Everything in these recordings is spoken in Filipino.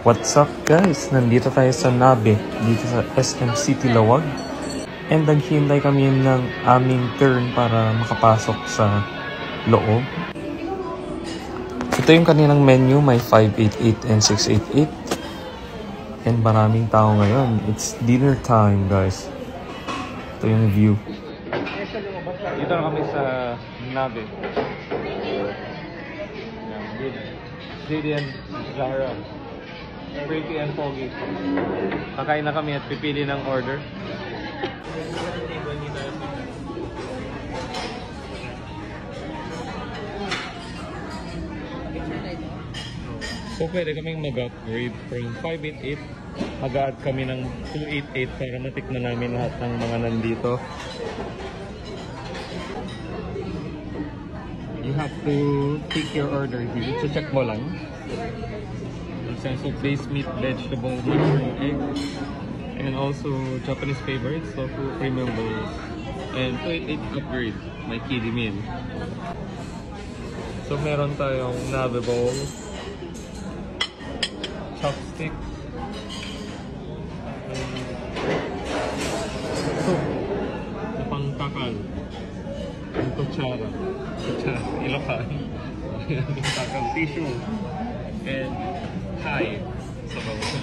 What's up guys? Nandito tayo sa Nabe, dito sa SM City Lawag. And naghihintay kami ng aming turn para makapasok sa loob. Ito yung kanilang menu, may 588 and 688. And maraming tao ngayon. It's dinner time guys. Ito yung view. Dito na kami sa Nabe. JD and Zara. Pretty and Foggy. Kakain na kami at pipili ng order. So pwede kaming mag-upgrade from 588. Mag-add kami ng 288 para matikman namin lahat ng mga nandito. You have to take your order here. So check mo lang. So base meat, vegetable, mushroom, egg, and also Japanese favorites, tofu, premium bowls, and 288 upgrade, may kiddie meal. So meron tayong nabe bowl, chopstick, soup, pangtakal, and kutsara, ilokan, takal, tissue, and Hi, sa bawah.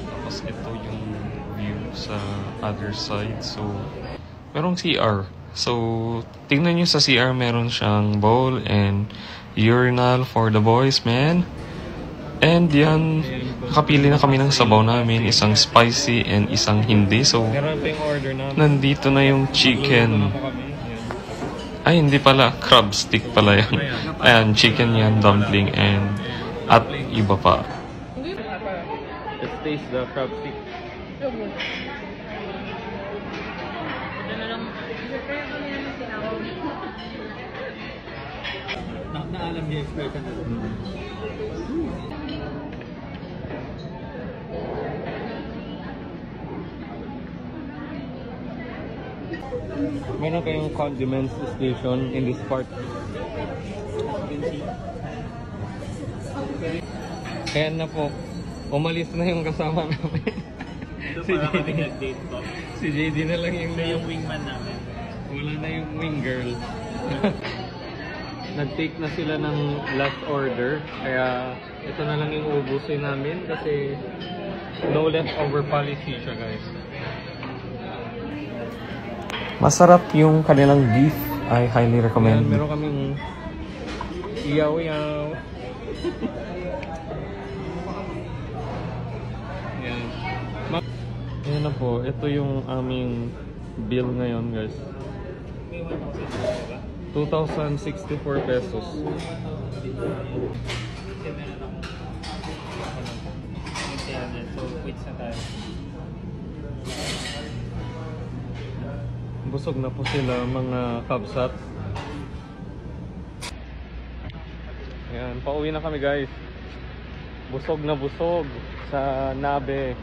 Tapos ito yung view sa other side. So, merong CR. So, tingnan nyo sa CR, meron siyang bowl and urinal for the boys, man. And yan, nakapili na kami ng sabaw namin, isang spicy and isang hindi. So, nandito na yung chicken. Ay, hindi pala. Crab stick pala yan. Ayan, chicken yan, dumpling, and at iba pa. Let's taste the crab stick. Naalam niya expert ka na. Meron kayong condiments station in this part. Kaya na po, umalis na yung kasama namin. Si JD. Si JD na lang yung wingman namin. Wala na yung wing girl. Nag-take na sila ng last order. Kaya ito na lang yung uubusin namin kasi no leftover policy siya guys. Masarap yung kanilang beef. I highly recommend. Ayan, meron kaming iyaw-iyaw. Ayan. Ayan na po. Ito yung aming bill ngayon guys. 2,064 pesos. So, quits na tayo. Busog na po sila mga kabsat. Ayan, pauwi na kami guys. Busog na busog sa Nabe.